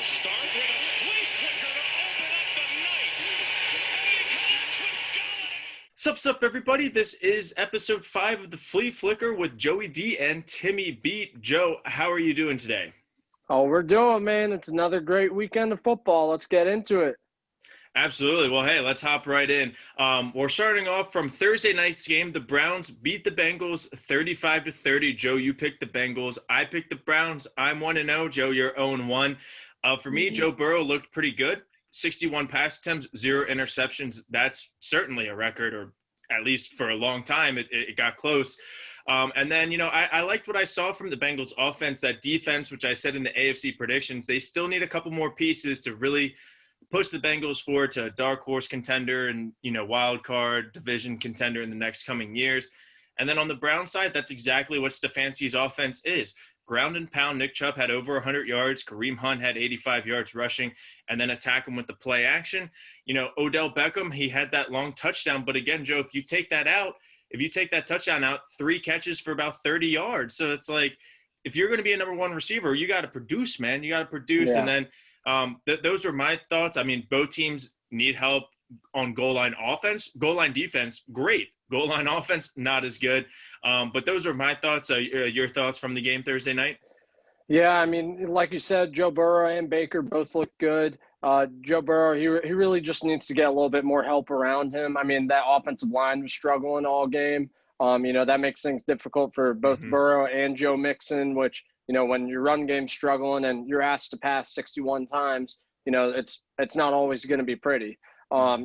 start with a flea flicker to open up the night. And he connects with Galladay. Sup, everybody. This is episode 5 of the Flea Flicker with Joey D and Timmy B. Joe, how are you doing today? Oh, we're doing, man. It's another great weekend of football. Let's get into it. Absolutely. Well, hey, let's hop right in. We're starting off from Thursday night's game. The Browns beat the Bengals 35-30. Joe, you picked the Bengals. I picked the Browns. I'm 1-0. Joe, you're 0-1. For me, Joe Burrow looked pretty good. 61 pass attempts, 0 interceptions. That's certainly a record, or at least for a long time, it got close. And then, I liked what I saw from the Bengals offense. That defense, which I said in the AFC predictions, they still need a couple more pieces to really push the Bengals forward to a dark horse contender and, wild card division contender in the next coming years. And then on the Brown side, that's exactly what Stefanski's offense is. Ground and pound. Nick Chubb had over 100 yards. Kareem Hunt had 85 yards rushing, and then attack him with the play action. Odell Beckham, he had that long touchdown. But again, Joe, if you take that touchdown out, 3 catches for about 30 yards. So it's like, if you're going to be a number one receiver, you got to produce, man. You got to produce. Yeah. And then those are my thoughts. I mean, both teams need help on goal line offense. Goal line defense, great. Goal line offense, not as good. But those are my thoughts. Your thoughts from the game Thursday night? Yeah, I mean, like you said, Joe Burrow and Baker both look good. Joe Burrow, he really just needs to get a little bit more help around him. I mean, that offensive line was struggling all game. That makes things difficult for both Burrow and Joe Mixon, which, when your run game's struggling and you're asked to pass 61 times, it's not always going to be pretty.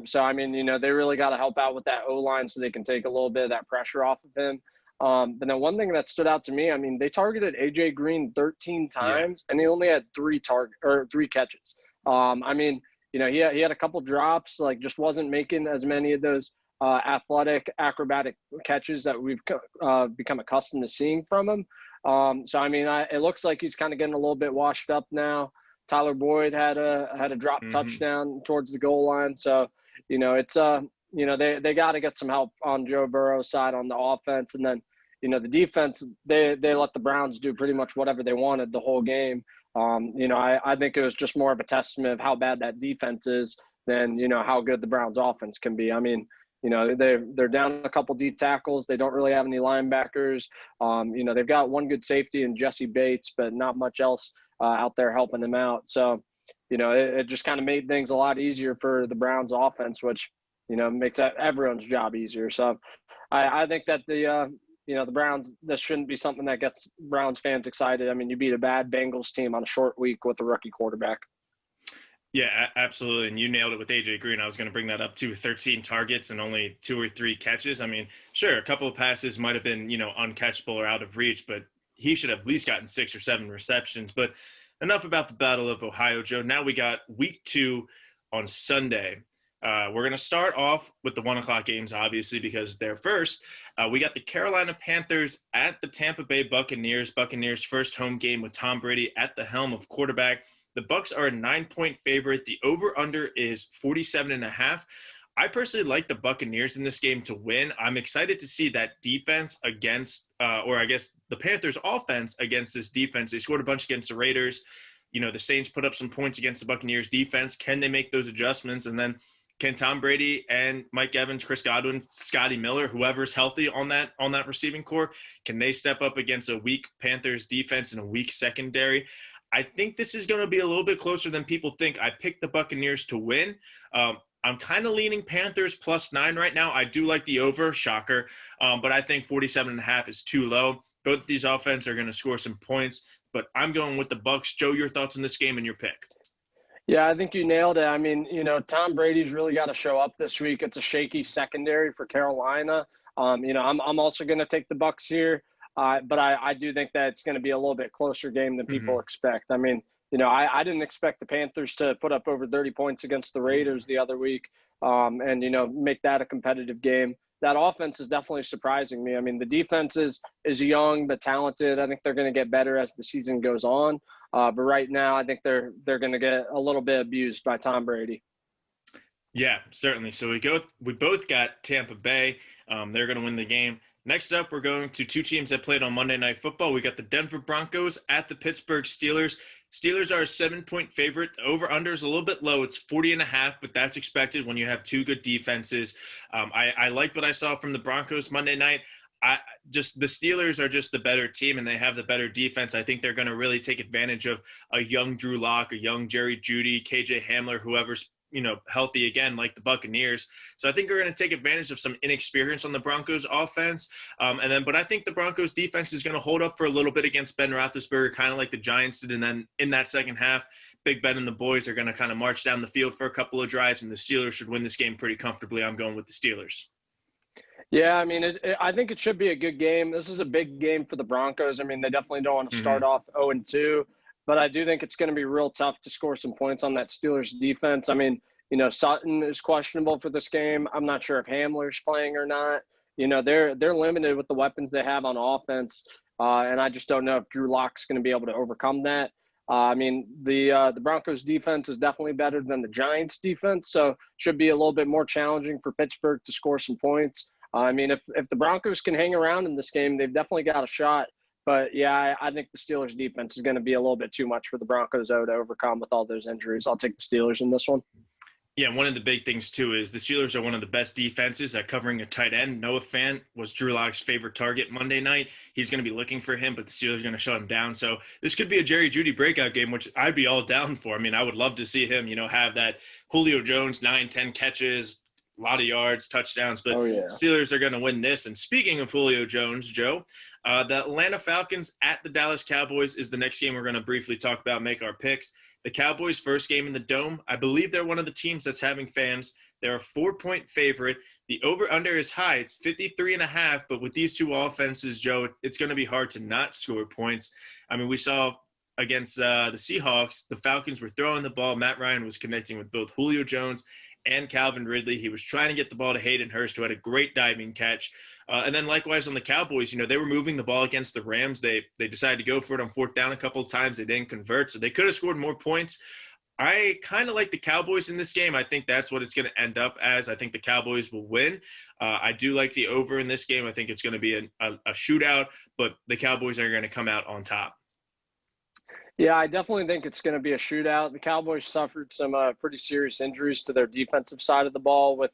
So, I mean, they really got to help out with that O-line so they can take a little bit of that pressure off of him. But then one thing that stood out to me, I mean, they targeted A.J. Green 13 times, and he only had 3 catches. I mean, he had a couple drops, like just wasn't making as many of those athletic, acrobatic catches that we've become accustomed to seeing from him. So, I mean, it looks like he's kind of getting a little bit washed up now. Tyler Boyd had a drop touchdown towards the goal line. So, it's they got to get some help on Joe Burrow's side on the offense. And then, the defense, they let the Browns do pretty much whatever they wanted the whole game. I think it was just more of a testament of how bad that defense is than, how good the Browns offense can be. I mean, they're down a couple D tackles. They don't really have any linebackers. They've got one good safety in Jesse Bates, but not much else out there helping them out. So, it just kind of made things a lot easier for the Browns offense, which, makes everyone's job easier. So I think that the Browns, this shouldn't be something that gets Browns fans excited. I mean, you beat a bad Bengals team on a short week with a rookie quarterback. Yeah, absolutely. And you nailed it with A.J. Green. I was going to bring that up too. 13 targets and only 2 or 3 catches. I mean, sure, a couple of passes might have been, uncatchable or out of reach, but he should have at least gotten 6 or 7 receptions. But enough about the Battle of Ohio, Joe. Now we got week 2 on Sunday. We're going to start off with the 1 o'clock games, obviously, because they're first. We got the Carolina Panthers at the Tampa Bay Buccaneers. Buccaneers' first home game with Tom Brady at the helm of quarterback. The Bucs are a 9-point favorite. The over-under is 47.5. I personally like the Buccaneers in this game to win. I'm excited to see that defense against, the Panthers offense against this defense. They scored a bunch against the Raiders. The Saints put up some points against the Buccaneers defense. Can they make those adjustments? And then can Tom Brady and Mike Evans, Chris Godwin, Scotty Miller, whoever's healthy on that receiving core, can they step up against a weak Panthers defense and a weak secondary? I think this is going to be a little bit closer than people think. I picked the Buccaneers to win. I'm kind of leaning Panthers +9 right now. I do like the over, shocker, but I think 47.5 is too low. Both of these offenses are going to score some points, but I'm going with the Bucs. Joe, your thoughts on this game and your pick? Yeah, I think you nailed it. I mean, Tom Brady's really got to show up this week. It's a shaky secondary for Carolina. I'm also going to take the Bucs here. But I do think that it's going to be a little bit closer game than people expect. I mean, I didn't expect the Panthers to put up over 30 points against the Raiders the other week and make that a competitive game. That offense is definitely surprising me. I mean, the defense is young but talented. I think they're going to get better as the season goes on. But right now, I think they're going to get a little bit abused by Tom Brady. Yeah, certainly. So we both got Tampa Bay. They're going to win the game. Next up, we're going to 2 teams that played on Monday Night Football. We got the Denver Broncos at the Pittsburgh Steelers. Steelers are a 7-point favorite. Over-under is a little bit low. It's 40.5, but that's expected when you have two good defenses. I like what I saw from the Broncos Monday night. The Steelers are just the better team, and they have the better defense. I think they're going to really take advantage of a young Drew Lock, a young Jerry Jeudy, KJ Hamler, whoever's healthy again, like the Buccaneers. So I think they're going to take advantage of some inexperience on the Broncos offense. But I think the Broncos defense is going to hold up for a little bit against Ben Roethlisberger, kind of like the Giants did. And then in that second half, Big Ben and the boys are going to kind of march down the field for a couple of drives, and the Steelers should win this game pretty comfortably. I'm going with the Steelers. Yeah, I mean, I think it should be a good game. This is a big game for the Broncos. I mean, they definitely don't want to start off 0-2, but I do think it's going to be real tough to score some points on that Steelers defense. I mean, Sutton is questionable for this game. I'm not sure if Hamler's playing or not. They're limited with the weapons they have on offense, and I just don't know if Drew Lock's going to be able to overcome that. I mean, the Broncos defense is definitely better than the Giants defense, so should be a little bit more challenging for Pittsburgh to score some points. I mean, if the Broncos can hang around in this game, they've definitely got a shot. But, yeah, I think the Steelers' defense is going to be a little bit too much for the Broncos, though, to overcome with all those injuries. I'll take the Steelers in this one. Yeah, one of the big things, too, is the Steelers are one of the best defenses at covering a tight end. Noah Fant was Drew Lock's favorite target Monday night. He's going to be looking for him, but the Steelers are going to shut him down. So this could be a Jerry Jeudy breakout game, which I'd be all down for. I mean, I would love to see him, have that Julio Jones 9-10 catches, a lot of yards, touchdowns, but Steelers are going to win this. And speaking of Julio Jones, Joe, the Atlanta Falcons at the Dallas Cowboys is the next game we're going to briefly talk about, make our picks. The Cowboys' first game in the Dome, I believe they're one of the teams that's having fans. They're a 4-point favorite. The over-under is high. It's 53.5, but with these two offenses, Joe, it's going to be hard to not score points. I mean, we saw against the Seahawks, the Falcons were throwing the ball. Matt Ryan was connecting with both Julio Jones and Calvin Ridley. He was trying to get the ball to Hayden Hurst, who had a great diving catch. And then likewise on the Cowboys, they were moving the ball against the Rams. They decided to go for it on fourth down a couple of times. They didn't convert, so they could have scored more points. I kind of like the Cowboys in this game. I think that's what it's going to end up as. I think the Cowboys will win. I do like the over in this game. I think it's going to be a shootout, but the Cowboys are going to come out on top. Yeah, I definitely think it's going to be a shootout. The Cowboys suffered some pretty serious injuries to their defensive side of the ball with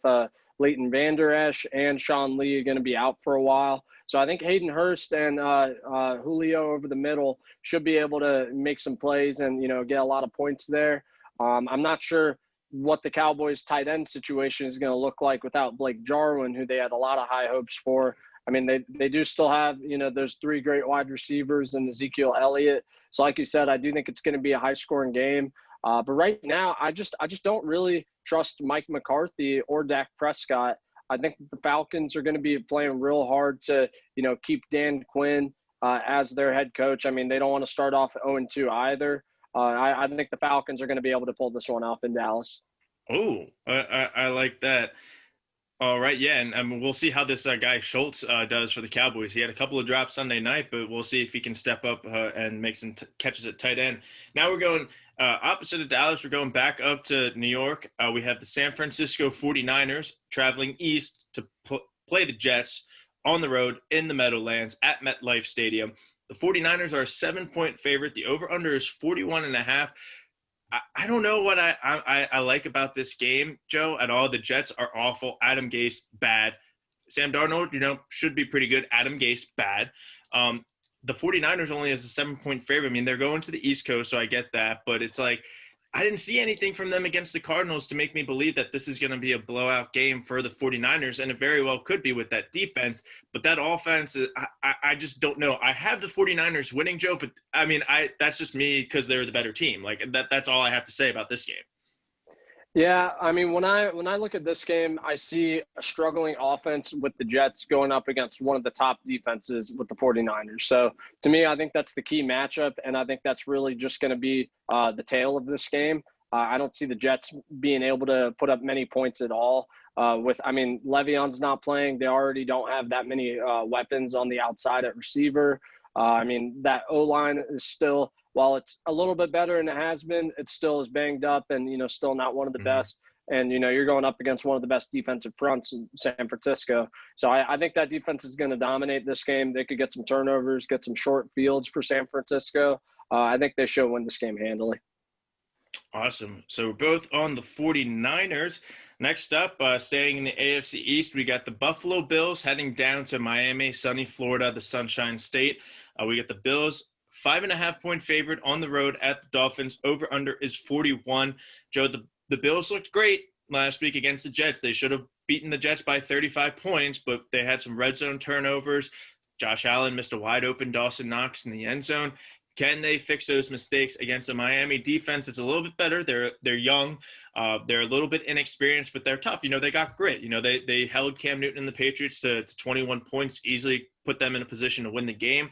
Leighton Vander Esch and Sean Lee are going to be out for a while. So I think Hayden Hurst and Julio over the middle should be able to make some plays and, get a lot of points there. I'm not sure what the Cowboys tight end situation is going to look like without Blake Jarwin, who they had a lot of high hopes for. I mean, they do still have, those three great wide receivers and Ezekiel Elliott. So like you said, I do think it's going to be a high-scoring game. But right now, I just don't really trust Mike McCarthy or Dak Prescott. I think the Falcons are going to be playing real hard to, keep Dan Quinn as their head coach. I mean, they don't want to start off 0-2 either. I think the Falcons are going to be able to pull this one off in Dallas. Oh, I like that. All right, yeah, and we'll see how this guy Schultz does for the Cowboys. He had a couple of drops Sunday night, but we'll see if he can step up and make some catches at tight end. Now we're going opposite of Dallas. We're going back up to New York. We have the San Francisco 49ers traveling east to play the Jets on the road in the Meadowlands at MetLife Stadium. The 49ers are a 7-point favorite. The over-under is 41.5. I don't know what I like about this game, Joe, at all. The Jets are awful. Adam Gase, bad. Sam Darnold, should be pretty good. Adam Gase, bad. The 49ers only has a 7-point favorite. I mean, they're going to the East Coast, so I get that. But it's like I didn't see anything from them against the Cardinals to make me believe that this is going to be a blowout game for the 49ers, and it very well could be with that defense. But that offense, I just don't know. I have the 49ers winning, Joe, but, I mean, that's just me because they're the better team. Like, that's all I have to say about this game. Yeah, I mean, when I look at this game, I see a struggling offense with the Jets going up against one of the top defenses with the 49ers. So, to me, I think that's the key matchup, and I think that's really just going to be the tail of this game. I don't see the Jets being able to put up many points at all. Le'Veon's not playing. They already don't have that many weapons on the outside at receiver. That O-line is still – while it's a little bit better than it has been, it still is banged up and, still not one of the best. And, you're going up against one of the best defensive fronts in San Francisco. So I think that defense is going to dominate this game. They could get some turnovers, get some short fields for San Francisco. I think they should win this game handily. Awesome. So we're both on the 49ers. Next up, staying in the AFC East, we got the Buffalo Bills heading down to Miami, sunny Florida, the Sunshine State. We got the Bills 5.5-point favorite on the road at the Dolphins. Over under is 41. Joe, the Bills looked great last week against the Jets. They should have beaten the Jets by 35 points, but they had some red zone turnovers. Josh Allen missed a wide open Dawson Knox in the end zone. Can they fix those mistakes against a Miami defense? It's a little bit better. They're young. They're a little bit inexperienced, but they're tough. They got grit. They held Cam Newton and the Patriots to 21 points, easily put them in a position to win the game.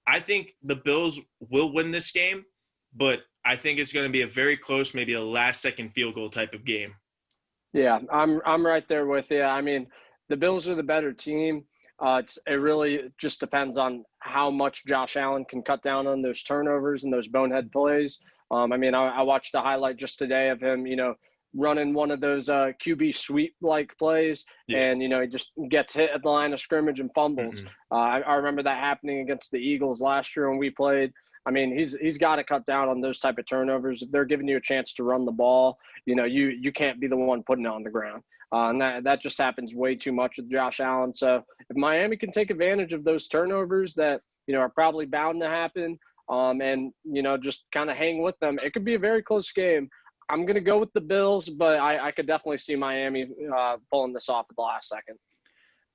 I think the Bills will win this game, but I think it's going to be a very close, maybe a last-second field goal type of game. Yeah, I'm right there with you. I mean, the Bills are the better team. It really just depends on how much Josh Allen can cut down on those turnovers and those bonehead plays. I watched a highlight just today of him, running one of those QB sweep-like plays, and, he just gets hit at the line of scrimmage and fumbles. I remember that happening against the Eagles last year when we played. He's got to cut down on those type of turnovers. If they're giving you a chance to run the ball, you can't be the one putting it on the ground. And that just happens way too much with Josh Allen. So if Miami can take advantage of those turnovers that, are probably bound to happen, and, just kind of hang with them, it could be a very close game. I'm going to go with the Bills, but I could definitely see Miami pulling this off at the last second.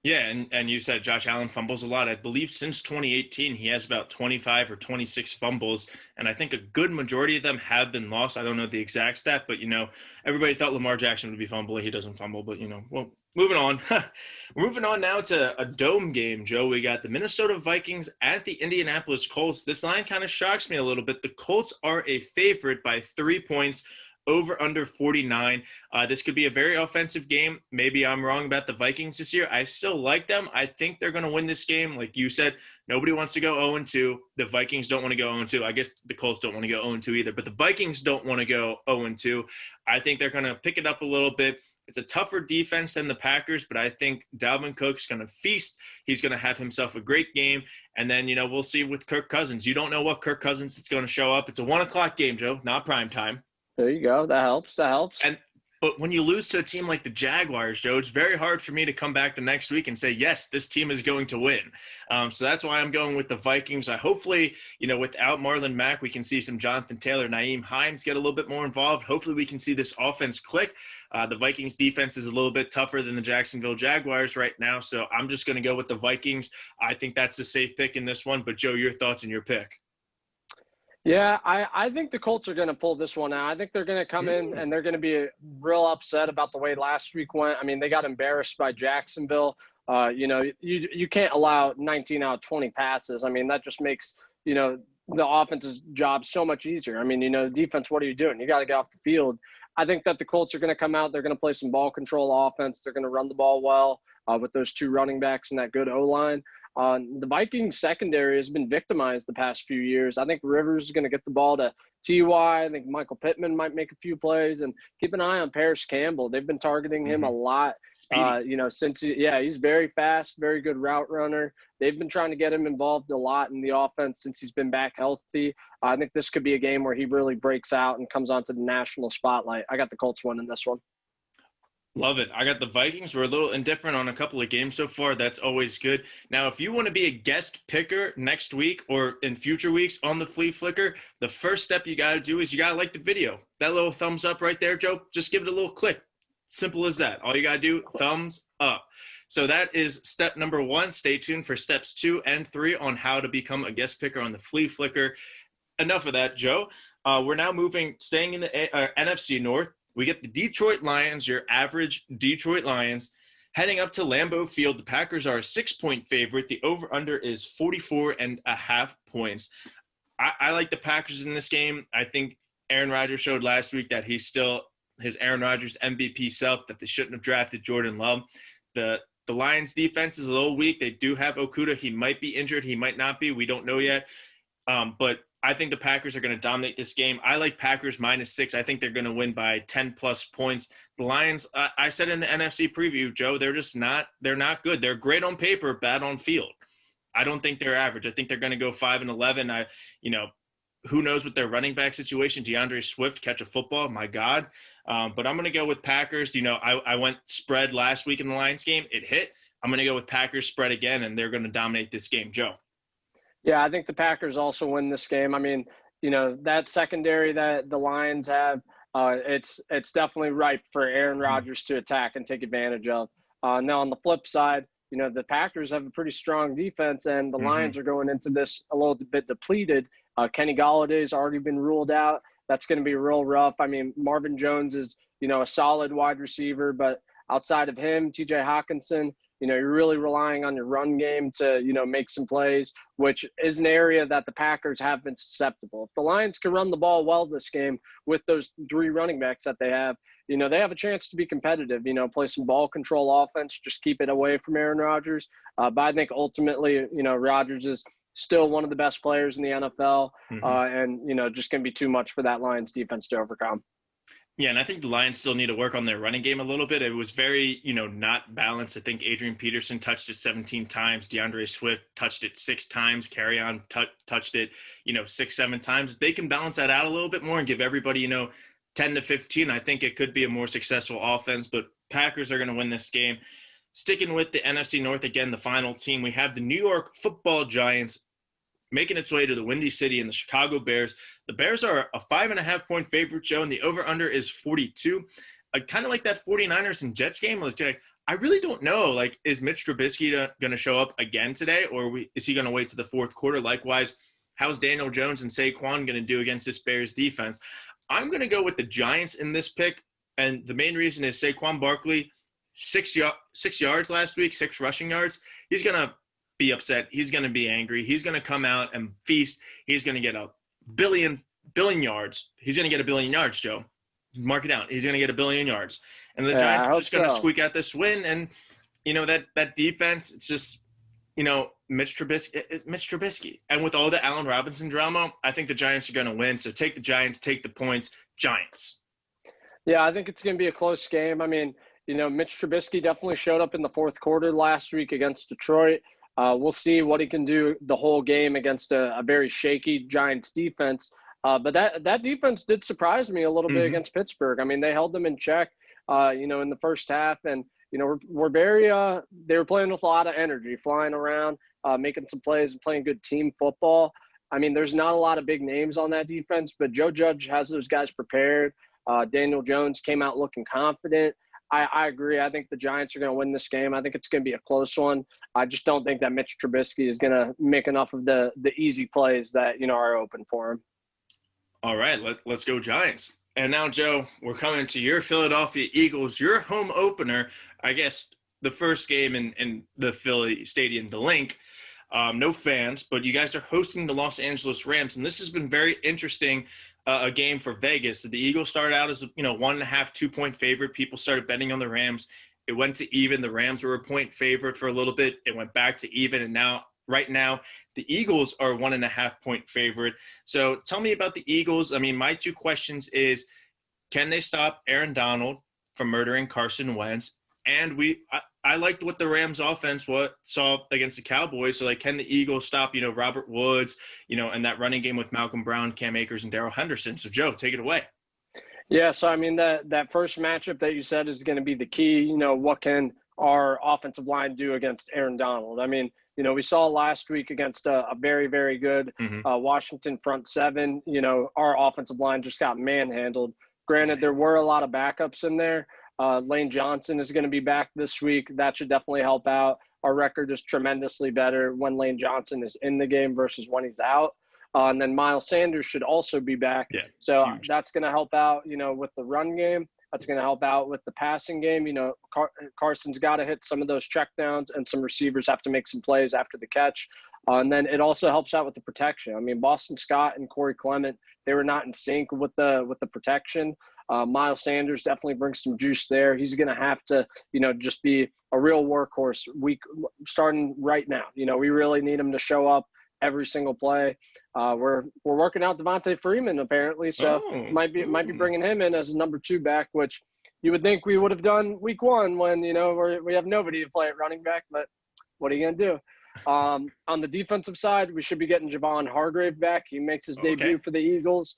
Yeah, and you said Josh Allen fumbles a lot. I believe since 2018, he has about 25 or 26 fumbles, and I think a good majority of them have been lost. I don't know the exact stat, but, everybody thought Lamar Jackson would be fumbling. He doesn't fumble, but, well, moving on. Moving on now to a dome game, Joe. We got the Minnesota Vikings at the Indianapolis Colts. This line kind of shocks me a little bit. The Colts are a favorite by 3 points. Over under 49. This could be a very offensive game. Maybe I'm wrong about the Vikings this year. I still like them. I think they're going to win this game. Like you said, nobody wants to go 0-2. The Vikings don't want to go 0-2. I guess the Colts don't want to go 0-2 either, but the Vikings don't want to go 0-2. I think they're going to pick it up a little bit. It's a tougher defense than the Packers, but I think Dalvin Cook's going to feast. He's going to have himself a great game. And then, we'll see with Kirk Cousins. You don't know what Kirk Cousins is going to show up. It's a 1 o'clock game, Joe, not prime time. There you go. That helps. But when you lose to a team like the Jaguars, Joe, it's very hard for me to come back the next week and say, yes, this team is going to win. So that's why I'm going with the Vikings. Hopefully, without Marlon Mack, we can see some Jonathan Taylor, Nyheim Hines get a little bit more involved. Hopefully we can see this offense click. The Vikings defense is a little bit tougher than the Jacksonville Jaguars right now. So I'm just going to go with the Vikings. I think that's the safe pick in this one. But Joe, your thoughts and your pick? Yeah, I think the Colts are going to pull this one out. I think they're going to come in and they're going to be real upset about the way last week went. They got embarrassed by Jacksonville. You can't allow 19 out of 20 passes. That just makes, the offense's job so much easier. Defense, what are you doing? You got to get off the field. I think that the Colts are going to come out. They're going to play some ball control offense. They're going to run the ball well with those two running backs and that good O-line. The Vikings secondary has been victimized the past few years. I think Rivers is going to get the ball to T.Y. I think Michael Pittman might make a few plays, and keep an eye on Paris Campbell. They've been targeting him a lot, he's very fast, very good route runner. They've been trying to get him involved a lot in the offense since he's been back healthy. I think this could be a game where he really breaks out and comes onto the national spotlight. I got the Colts winning this one. Love it. I got the Vikings. We're a little indifferent on a couple of games so far. That's always good. Now, if you want to be a guest picker next week or in future weeks on the Flea Flicker, the first step you got to do is you got to like the video. That little thumbs up right there, Joe, just give it a little click. Simple as that. All you got to do, thumbs up. So that is step number 1. Stay tuned for steps 2 and 3 on how to become a guest picker on the Flea Flicker. Enough of that, Joe. We're now staying in the NFC North. We get the Detroit Lions, your average Detroit Lions, heading up to Lambeau Field. The Packers are a 6-point favorite. The over-under is 44.5 points. I like the Packers in this game. I think Aaron Rodgers showed last week that he's still his Aaron Rodgers MVP self, that they shouldn't have drafted Jordan Love. The Lions defense is a little weak. They do have Okudah. He might be injured. He might not be. We don't know yet. But I think the Packers are going to dominate this game. I like Packers -6. I think they're going to win by 10-plus points. The Lions, I said in the NFC preview, Joe, they're not good. They're great on paper, bad on field. I don't think they're average. I think they're going to go 5-11. who knows with their running back situation? DeAndre Swift catch a football, my God. But I'm going to go with Packers. I went spread last week in the Lions game. It hit. I'm going to go with Packers spread again, and they're going to dominate this game. Joe. Yeah, I think the Packers also win this game. I mean, that secondary that the Lions have, it's definitely ripe for Aaron Rodgers to attack and take advantage of. Now, on the flip side, the Packers have a pretty strong defense, and the Lions are going into this a little bit depleted. Kenny Galladay's already been ruled out. That's going to be real rough. I mean, Marvin Jones is, a solid wide receiver, but outside of him, TJ Hawkinson, you're really relying on your run game to, make some plays, which is an area that the Packers have been susceptible. If the Lions can run the ball well this game with those 3 running backs that they have, they have a chance to be competitive, play some ball control offense, just keep it away from Aaron Rodgers. But I think ultimately, Rodgers is still one of the best players in the NFL, and, just going to be too much for that Lions defense to overcome. Yeah, and I think the Lions still need to work on their running game a little bit. It was very, not balanced. I think Adrian Peterson touched it 17 times. DeAndre Swift touched it 6 times. Carry-on touched it, 6, 7 times. They can balance that out a little bit more and give everybody, 10 to 15. I think it could be a more successful offense, but Packers are going to win this game. Sticking with the NFC North again, the final team, we have the New York Football Giants making its way to the Windy City and the Chicago Bears. The Bears are a 5.5-point favorite, Joe, and the over-under is 42. Kind of like that 49ers and Jets game. I really don't know. Is Mitch Trubisky going to show up again today, or is he going to wait to the fourth quarter? Likewise, how's Daniel Jones and Saquon going to do against this Bears defense? I'm going to go with the Giants in this pick, and the main reason is Saquon Barkley, 6 yards last week, 6 rushing yards. He's going to be upset. He's going to be angry. He's going to come out and feast. He's going to get a billion yards. He's going to get a billion yards, Joe. Mark it down. He's going to get a billion yards. And the Giants are just going to squeak out this win. And, that defense, it's just, Mitch Trubisky. And with all the Allen Robinson drama, I think the Giants are going to win. So take the Giants, take the points, Giants. Yeah, I think it's going to be a close game. I mean, Mitch Trubisky definitely showed up in the fourth quarter last week against Detroit. We'll see what he can do the whole game against a very shaky Giants defense. But that defense did surprise me a little bit against Pittsburgh. I mean, they held them in check, in the first half. And, we're very they were playing with a lot of energy, flying around, making some plays and playing good team football. I mean, there's not a lot of big names on that defense, but Joe Judge has those guys prepared. Daniel Jones came out looking confident. I agree. I think the Giants are going to win this game. I think it's going to be a close one. I just don't think that Mitch Trubisky is going to make enough of the easy plays that, are open for him. All right, let's go Giants. And now, Joe, we're coming to your Philadelphia Eagles, your home opener. I guess the first game in the Philly Stadium, the Link. No fans, but you guys are hosting the Los Angeles Rams, and this has been very interesting. A game for Vegas. The Eagles started out as 1.5, 2-point favorite. People started betting on the Rams. It went to even. The Rams were a point favorite for a little bit. It went back to even, and right now, the Eagles are 1.5-point favorite. So tell me about the Eagles. I mean, my 2 questions is, can they stop Aaron Donald from murdering Carson Wentz? And I liked what the Rams offense saw against the Cowboys. So, can the Eagles stop, Robert Woods, and that running game with Malcolm Brown, Cam Akers, and Darrell Henderson? So, Joe, take it away. Yeah, so, I mean, that first matchup that you said is going to be the key. What can our offensive line do against Aaron Donald? I mean, we saw last week against a very, very good Washington front seven. Our offensive line just got manhandled. Granted, there were a lot of backups in there. Lane Johnson is going to be back this week. That should definitely help out. Our record is tremendously better when Lane Johnson is in the game versus when he's out. And then Miles Sanders should also be back. Yeah, so huge. That's going to help out, with the run game. That's going to help out with the passing game. Carson's got to hit some of those checkdowns, and some receivers have to make some plays after the catch. And then it also helps out with the protection. I mean, Boston Scott and Corey Clement, they were not in sync with the protection. Miles Sanders definitely brings some juice there. He's going to have to, just be a real workhorse starting right now. We really need him to show up every single play. We're working out Devontae Freeman apparently, so might be bringing him in as a number 2 back, which you would think we would have done week 1 when we have nobody to play at running back. But what are you going to do? On the defensive side, we should be getting Javon Hargrave back. He makes his debut for the Eagles.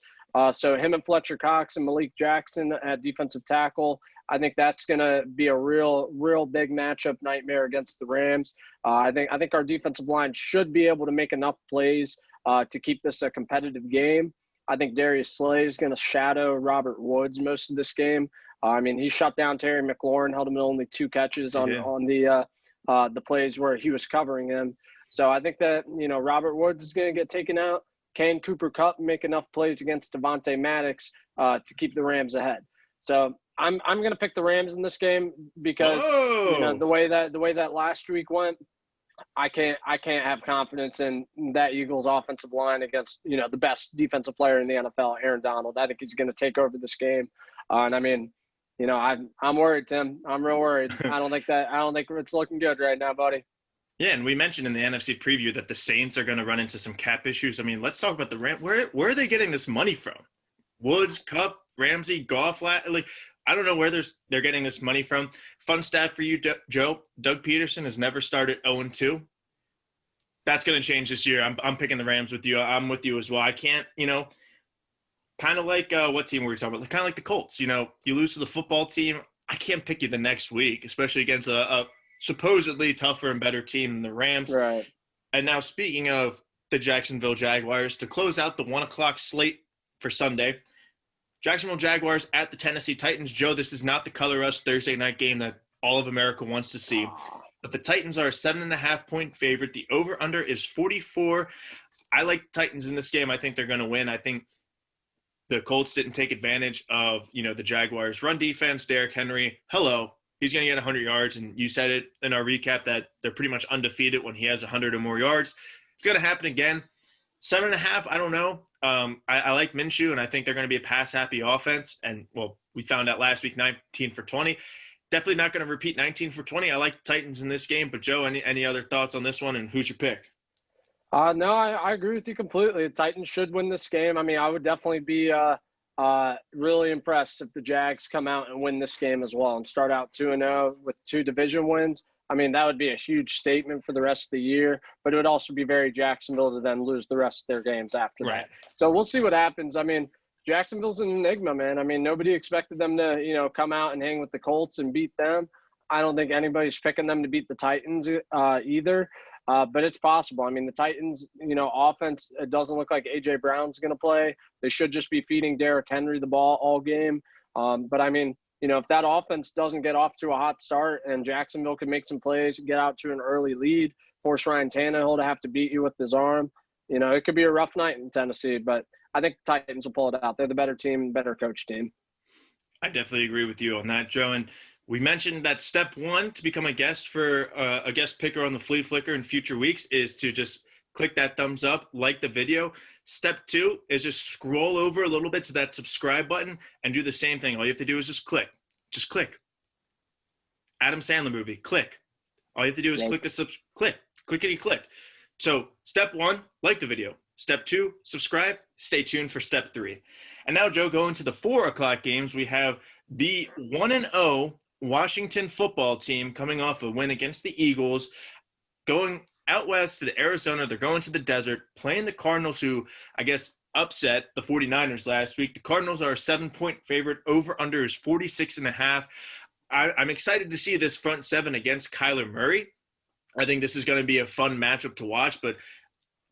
So him and Fletcher Cox and Malik Jackson at defensive tackle. I think that's going to be a real big matchup nightmare against the Rams. I think our defensive line should be able to make enough plays to keep this a competitive game. I think Darius Slay is going to shadow Robert Woods most of this game. I mean, he shut down Terry McLaurin, held him to only 2 catches on the plays where he was covering him. So I think that, Robert Woods is going to get taken out. Can Cooper Kupp make enough plays against Devontae Maddox to keep the Rams ahead? So I'm going to pick the Rams in this game because the way that last week went, I can't have confidence in that Eagles offensive line against the best defensive player in the NFL, Aaron Donald. I think he's going to take over this game, and I mean, I'm worried, Tim. I'm real worried. I don't think it's looking good right now, buddy. Yeah, and we mentioned in the NFC preview that the Saints are going to run into some cap issues. I mean, let's talk about the Rams. Where are they getting this money from? Woods, Kupp, Ramsey, Goff. Like, I don't know where they're getting this money from. Fun stat for you, Joe. Doug Peterson has never started 0-2. That's going to change this year. I'm picking the Rams with you. I'm with you as well. I can't, kind of like what team were we talking about? Kind of like the Colts. You lose to the football team. I can't pick you the next week, especially against a supposedly tougher and better team than the Rams. Right. And now speaking of the Jacksonville Jaguars, to close out the 1:00 slate for Sunday, Jacksonville Jaguars at the Tennessee Titans. Joe, this is not the Color Us Thursday night game that all of America wants to see. But the Titans are a 7.5-point favorite. The over-under is 44. I like the Titans in this game. I think they're going to win. I think the Colts didn't take advantage of, the Jaguars' run defense. Derrick Henry, he's going to get 100 yards. And you said it in our recap that they're pretty much undefeated when he has 100 or more yards. It's going to happen again. 7.5, I don't know. I like Minshew, and I think they're going to be a pass-happy offense. And, we found out last week 19 for 20. Definitely not going to repeat 19 for 20. I like the Titans in this game. But, Joe, any other thoughts on this one, and who's your pick? No, I agree with you completely. The Titans should win this game. I mean, I would definitely be really impressed if the Jags come out and win this game as well and start out 2-0 with 2 division wins. I mean, that would be a huge statement for the rest of the year, but it would also be very Jacksonville to then lose the rest of their games after that. So we'll see what happens. I mean, Jacksonville's an enigma, man. I mean, nobody expected them to, come out and hang with the Colts and beat them. I don't think anybody's picking them to beat the Titans either. But it's possible. I mean, the Titans, offense, it doesn't look like A.J. Brown's going to play. They should just be feeding Derrick Henry the ball all game. But, I mean, if that offense doesn't get off to a hot start and Jacksonville can make some plays, get out to an early lead, force Ryan Tannehill to have to beat you with his arm, it could be a rough night in Tennessee. But I think the Titans will pull it out. They're the better team, better coach team. I definitely agree with you on that, Joe. And we mentioned that step 1 to become a guest for a guest picker on the Flea Flicker in future weeks is to just click that thumbs up, like the video. Step 2 is just scroll over a little bit to that subscribe button and do the same thing. All you have to do is just click. Just click. Adam Sandler movie, click. All you have to do is click the click. Clickety-click. So step 1, like the video. Step 2, subscribe. Stay tuned for step 3. And now, Joe, going to the 4:00 games, we have the 1-0 Washington football team coming off a win against the Eagles, going out west to the Arizona. They're going to the desert, playing the Cardinals, who I guess upset the 49ers last week. The Cardinals are a 7-point favorite. Over under is 46.5. I'm excited to see this front 7 against Kyler Murray. I think this is going to be a fun matchup to watch, but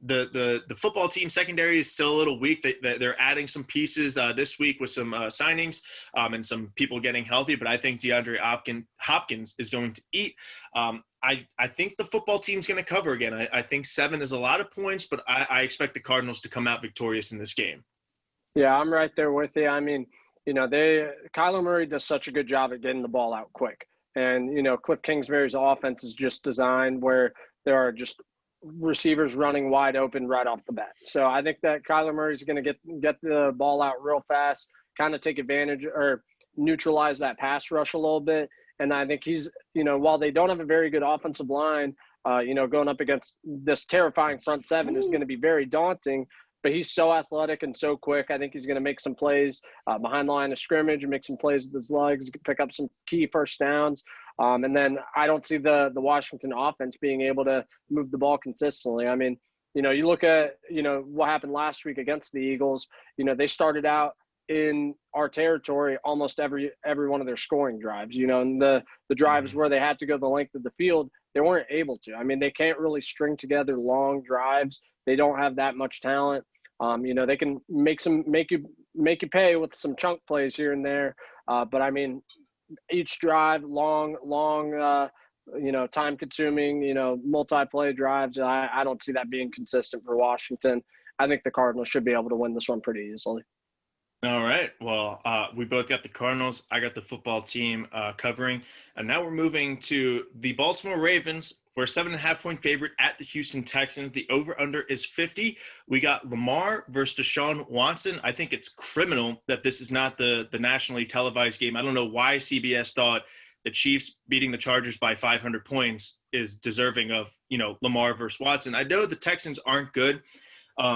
the football team secondary is still a little weak. They're adding some pieces this week with some signings and some people getting healthy, but I think DeAndre Hopkins is going to eat. I think the football team's going to cover again. I think 7 is a lot of points, but I expect the Cardinals to come out victorious in this game. Yeah, I'm right there with you. I mean, Kyler Murray does such a good job at getting the ball out quick. And, Cliff Kingsbury's offense is just designed where there are just receivers running wide open right off the bat. So I think that Kyler Murray's going to get the ball out real fast, kind of take advantage or neutralize that pass rush a little bit. And I think he's, while they don't have a very good offensive line, going up against this terrifying front 7 is going to be very daunting. but he's so athletic and so quick. I think he's going to make some plays behind the line of scrimmage and make some plays with his legs, pick up some key first downs. And then I don't see the Washington offense being able to move the ball consistently. I mean, you look at, what happened last week against the Eagles. They started out in our territory almost every one of their scoring drives, and the drives where they had to go the length of the field, they weren't able to. I mean, they can't really string together long drives. They don't have that much talent. They can make you pay with some chunk plays here and there. But I mean, each drive, long, time consuming, multi-play drives. I don't see that being consistent for Washington. I think the Cardinals should be able to win this one pretty easily. All right. Well, we both got the Cardinals. I got the football team covering. And now we're moving to the Baltimore Ravens. We're a 7.5-point favorite at the Houston Texans. The over-under is 50. We got Lamar versus Deshaun Watson. I think it's criminal that this is not the nationally televised game. I don't know why CBS thought the Chiefs beating the Chargers by 500 points is deserving of, Lamar versus Watson. I know the Texans aren't good.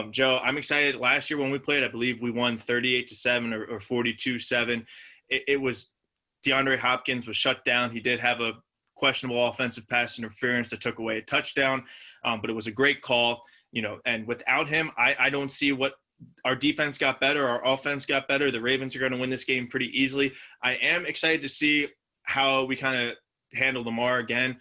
Joe, I'm excited. Last year when we played, I believe we won 38-7 or 42-7. It was DeAndre Hopkins was shut down. He did have a questionable offensive pass interference that took away a touchdown, but it was a great call. And without him, I don't see what our defense got better. Our offense got better. The Ravens are going to win this game pretty easily. I am excited to see how we kind of handle Lamar again.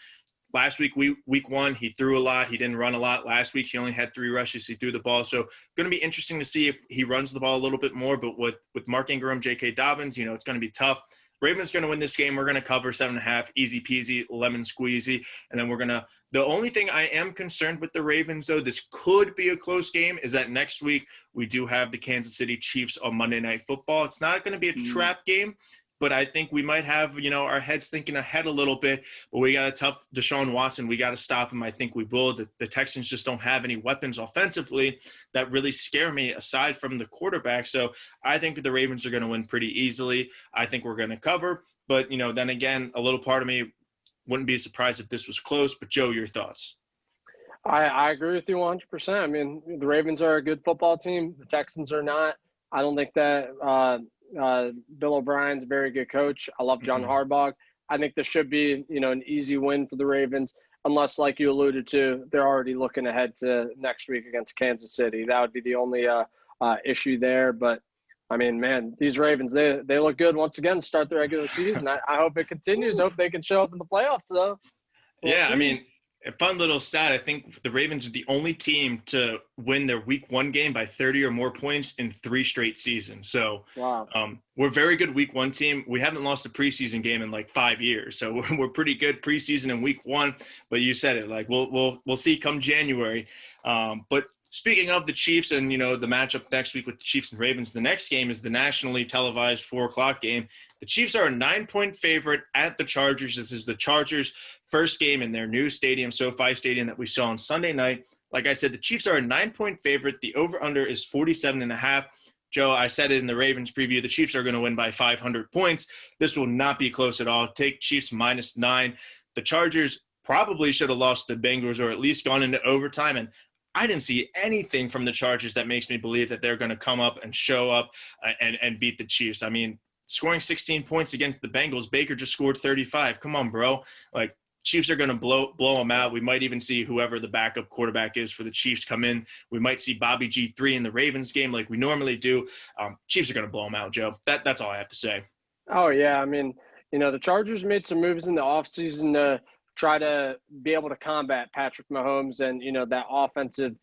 Last week, week one, he threw a lot. He didn't run a lot. Last week, he only had 3 rushes. He threw the ball. So going to be interesting to see if he runs the ball a little bit more. But with Mark Ingram, J.K. Dobbins, it's going to be tough. Ravens going to win this game. We're going to cover 7.5, easy peasy, lemon squeezy. And then the only thing I am concerned with the Ravens, though, this could be a close game, is that next week we do have the Kansas City Chiefs on Monday Night Football. It's not going to be a trap game. But I think we might have, our heads thinking ahead a little bit. But we got a tough Deshaun Watson. We got to stop him. I think we will. The Texans just don't have any weapons offensively that really scare me aside from the quarterback. So I think the Ravens are going to win pretty easily. I think we're going to cover. But, then again, a little part of me wouldn't be surprised if this was close. But, Joe, your thoughts? I agree with you 100%. I mean, the Ravens are a good football team. The Texans are not. I don't think that Bill O'Brien's a very good coach. I love John Harbaugh. I think this should be, an easy win for the Ravens, unless, like you alluded to, they're already looking ahead to next week against Kansas City. That would be the only issue there. But, I mean, man, these Ravens, they look good once again to start the regular season. I hope it continues. Hope they can show up in the playoffs, though. We'll see. I mean, a fun little stat. I think the Ravens are the only team to win their week 1 game by 30 or more points in 3 straight seasons. So wow. We're a very good week 1 team. We haven't lost a preseason game in like 5 years. So we're pretty good preseason in week 1, but you said it, like we'll see come January. But speaking of the Chiefs and, the matchup next week with the Chiefs and Ravens, the next game is the nationally televised 4:00 game. The Chiefs are a 9-point favorite at the Chargers. This is the Chargers' first game in their new stadium, SoFi Stadium, that we saw on Sunday night. Like I said, the Chiefs are a 9-point favorite. The over-under is 47.5. Joe, I said it in the Ravens preview, the Chiefs are going to win by 500 points. This will not be close at all. Take Chiefs -9. The Chargers probably should have lost the Bengals or at least gone into overtime, and I didn't see anything from the Chargers that makes me believe that they're going to come up and show up and beat the Chiefs. I mean, scoring 16 points against the Bengals, Baker just scored 35. Come on, bro. Like, Chiefs are going to blow them out. We might even see whoever the backup quarterback is for the Chiefs come in. We might see Bobby G3 in the Ravens game like we normally do. Chiefs are going to blow them out, Joe. That's all I have to say. Oh, yeah. I mean, the Chargers made some moves in the offseason to try to be able to combat Patrick Mahomes and, that offensive,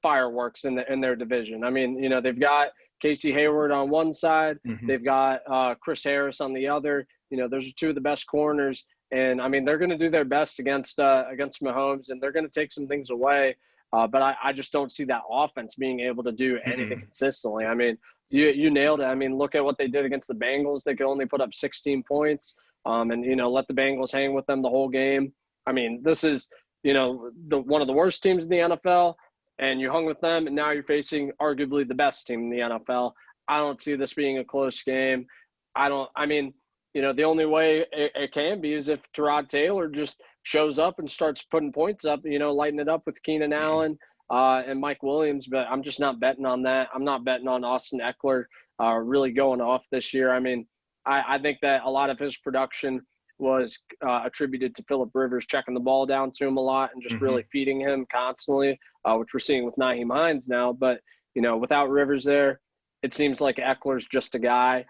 fireworks in their division. I mean, they've got Casey Hayward on one side. Mm-hmm. They've got Chris Harris on the other. Those are 2 of the best corners. And, I mean, they're going to do their best against Mahomes, and they're going to take some things away. But I just don't see that offense being able to do anything consistently. I mean, you nailed it. I mean, look at what they did against the Bengals. They could only put up 16 points and, let the Bengals hang with them the whole game. I mean, this is, one of the worst teams in the NFL, and you hung with them, and now you're facing arguably the best team in the NFL. I don't see this being a close game. The only way it can be is if Tyrod Taylor just shows up and starts putting points up, lighting it up with Keenan Allen, and Mike Williams, but I'm just not betting on that. I'm not betting on Austin Eckler really going off this year. I mean, I think that a lot of his production was attributed to Phillip Rivers checking the ball down to him a lot and just really feeding him constantly, which we're seeing with Nyheim Hines now. But, without Rivers there, it seems like Eckler's just a guy.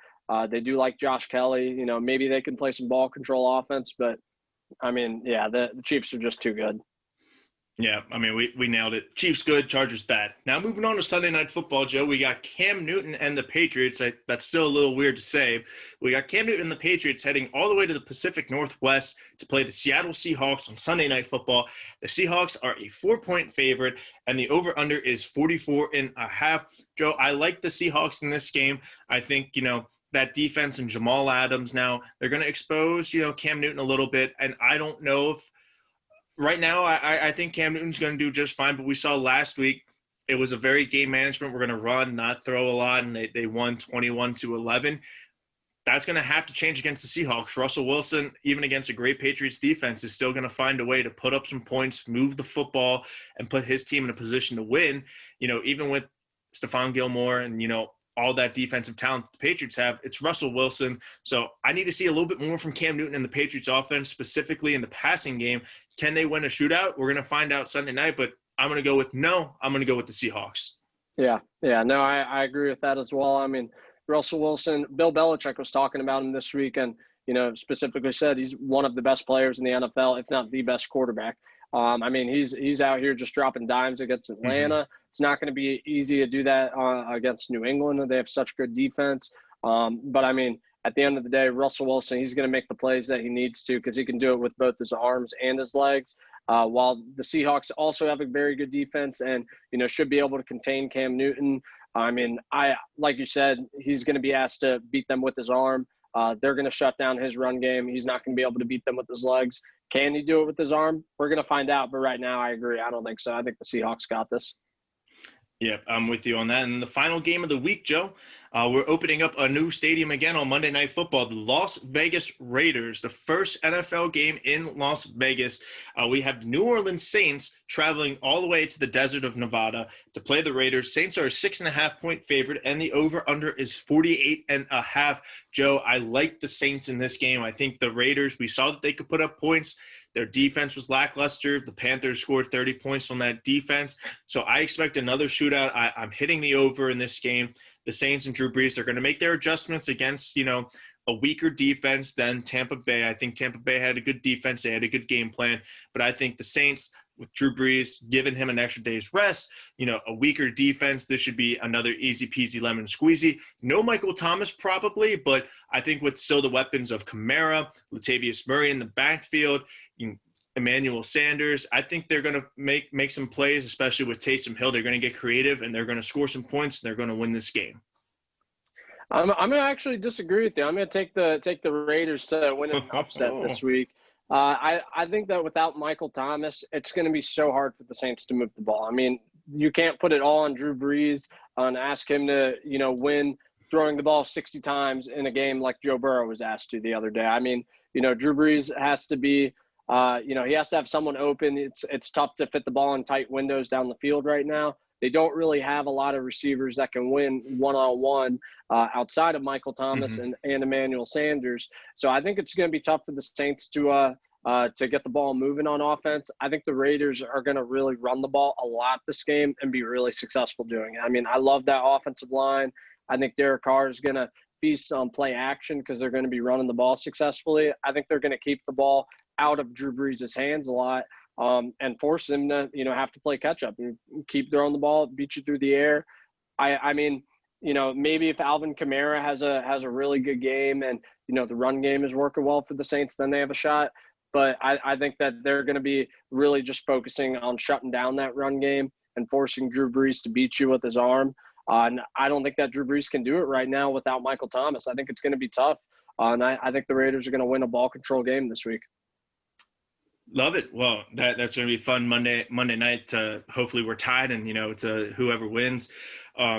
They do like Josh Kelly. Maybe they can play some ball control offense, but, I mean, yeah, the Chiefs are just too good. Yeah, I mean, we nailed it. Chiefs good, Chargers bad. Now moving on to Sunday Night Football, Joe, we got Cam Newton and the Patriots. That's still a little weird to say. We got Cam Newton and the Patriots heading all the way to the Pacific Northwest to play the Seattle Seahawks on Sunday Night Football. The Seahawks are a 4-point favorite, and the over-under is 44.5. Joe, I like the Seahawks in this game. I think, that defense and Jamal Adams now, they're going to expose, Cam Newton a little bit, and I don't know if right now, I think Cam Newton's going to do just fine, but we saw last week it was a very game management. We're going to run, not throw a lot, and they won 21-11. That's going to have to change against the Seahawks. Russell Wilson, even against a great Patriots defense, is still going to find a way to put up some points, move the football, and put his team in a position to win. Even with Stephon Gilmore and, all that defensive talent the Patriots have, it's Russell Wilson. So I need to see a little bit more from Cam Newton and the Patriots offense, specifically in the passing game. Can they win a shootout? We're going to find out Sunday night, but I'm going to go with the Seahawks. Yeah, no, I agree with that as well. I mean, Russell Wilson, Bill Belichick was talking about him this week and, specifically said he's one of the best players in the NFL, if not the best quarterback. I mean, he's out here just dropping dimes against Atlanta. It's not going to be easy to do that against New England. They have such good defense. But, I mean, at the end of the day, Russell Wilson, he's going to make the plays that he needs to because he can do it with both his arms and his legs. While the Seahawks also have a very good defense and, should be able to contain Cam Newton. I mean, like you said, he's going to be asked to beat them with his arm. They're going to shut down his run game. He's not going to be able to beat them with his legs. Can he do it with his arm? We're going to find out. But right now, I agree. I don't think so. I think the Seahawks got this. Yeah, I'm with you on that. And the final game of the week, Joe, we're opening up a new stadium again on Monday Night Football, the Las Vegas Raiders, the first NFL game in Las Vegas. We have New Orleans Saints traveling all the way to the desert of Nevada to play the Raiders. Saints are a 6.5-point favorite, and the over-under is 48.5. Joe, I like the Saints in this game. I think the Raiders, we saw that they could put up points. Their defense was lackluster. The Panthers scored 30 points on that defense. So I expect another shootout. I'm hitting the over in this game. The Saints and Drew Brees are going to make their adjustments against, a weaker defense than Tampa Bay. I think Tampa Bay had a good defense. They had a good game plan. But I think the Saints, with Drew Brees, giving him an extra day's rest, a weaker defense, this should be another easy-peasy lemon squeezy. No Michael Thomas probably, but I think with still the weapons of Kamara, Latavius Murray in the backfield, Emmanuel Sanders, I think they're going to make some plays, especially with Taysom Hill. They're going to get creative, and they're going to score some points, and they're going to win this game. I'm going to actually disagree with you. I'm going to take the Raiders to win an upset this week. I think that without Michael Thomas, it's going to be so hard for the Saints to move the ball. I mean, you can't put it all on Drew Brees and ask him to, win throwing the ball 60 times in a game like Joe Burrow was asked to the other day. I mean, Drew Brees has to be he has to have someone open. It's tough to fit the ball in tight windows down the field right now. They don't really have a lot of receivers that can win one-on-one outside of Michael Thomas and Emmanuel Sanders. So I think it's going to be tough for the Saints to get the ball moving on offense. I think the Raiders are going to really run the ball a lot this game and be really successful doing it. I mean, I love that offensive line. I think Derek Carr is going to feast on play action because they're going to be running the ball successfully. I think they're going to keep the ball out of Drew Brees' hands a lot and force him to, have to play catch up and keep throwing the ball, beat you through the air. I mean, maybe if Alvin Kamara has a really good game and, the run game is working well for the Saints, then they have a shot. But I think that they're going to be really just focusing on shutting down that run game and forcing Drew Brees to beat you with his arm. And I don't think that Drew Brees can do it right now without Michael Thomas. I think it's going to be tough. And I think the Raiders are going to win a ball control game this week. Love it. Well, that's going to be fun Monday night. Hopefully we're tied and, it's whoever wins.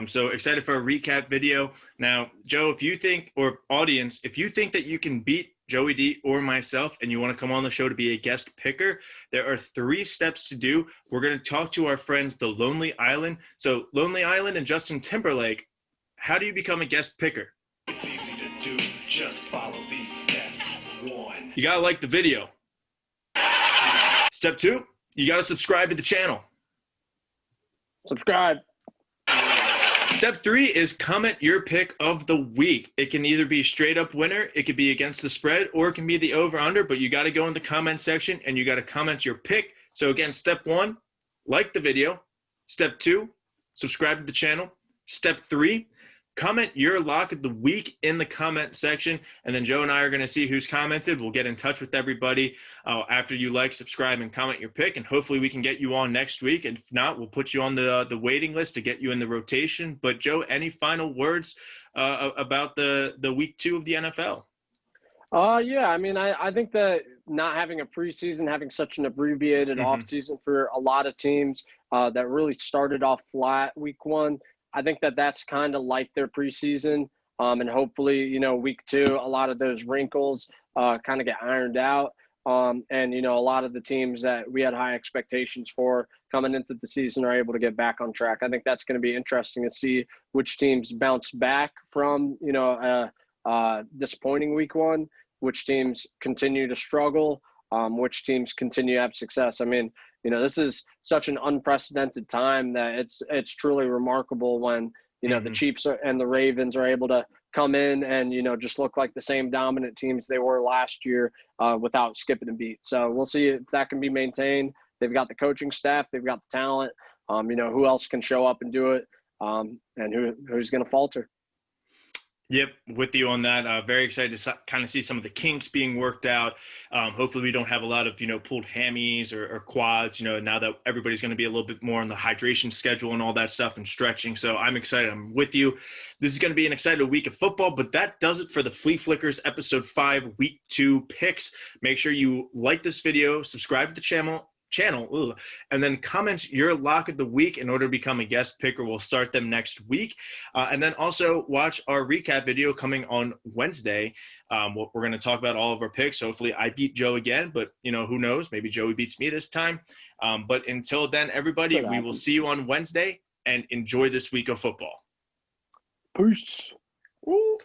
So excited for a recap video. Now, Joe, if you think, or audience, if you think that you can beat Joey D, or myself, and you want to come on the show to be a guest picker, there are 3 steps to do. We're going to talk to our friends, the Lonely Island. So Lonely Island and Justin Timberlake, how do you become a guest picker? It's easy to do. Just follow these steps. 1. You got to like the video. Step 2, you got to subscribe to the channel. Subscribe. Step 3 is comment your pick of the week. It can either be straight up winner, it could be against the spread, or it can be the over under, but you got to go in the comment section and you got to comment your pick. So again, step 1, like the video. Step 2, subscribe to the channel. Step 3, comment your lock of the week in the comment section, and then Joe and I are going to see who's commented. We'll get in touch with everybody after you like, subscribe, and comment your pick, and hopefully we can get you on next week. And if not, we'll put you on the waiting list to get you in the rotation. But Joe, any final words about the week 2 of the NFL? Yeah, I mean, I think that not having a preseason, having such an abbreviated offseason for a lot of teams that really started off flat week 1, I think that that's kind of like their preseason. And hopefully, you know, week 2, a lot of those wrinkles kind of get ironed out. And, you know, a lot of the teams that we had high expectations for coming into the season are able to get back on track. I think that's going to be interesting to see which teams bounce back from, you know, disappointing week 1, which teams continue to struggle, which teams continue to have success. I mean, you know, this is such an unprecedented time that it's truly remarkable when, you know, the Chiefs and the Ravens are able to come in and, you know, just look like the same dominant teams they were last year without skipping a beat. So we'll see if that can be maintained. They've got the coaching staff, they've got the talent. You know, who else can show up and do it, and who's going to falter. Yep, with you on that. Very excited to kind of see some of the kinks being worked out. Hopefully we don't have a lot of, you know, pulled hammies or quads, you know, now that everybody's going to be a little bit more on the hydration schedule and all that stuff and stretching. So I'm excited. I'm with you. This is going to be an exciting week of football, but that does it for the Flea Flickers episode 5 week 2 picks. Make sure you like this video, subscribe to the channel, and then comment your lock of the week in order to become a guest picker. We'll start them next week. And then also watch our recap video coming on Wednesday. We're going to talk about all of our picks. Hopefully I beat Joe again, but you know, who knows? Maybe Joey beats me this time. But until then, everybody, we will see you on Wednesday, and enjoy this week of football. Peace. Woo.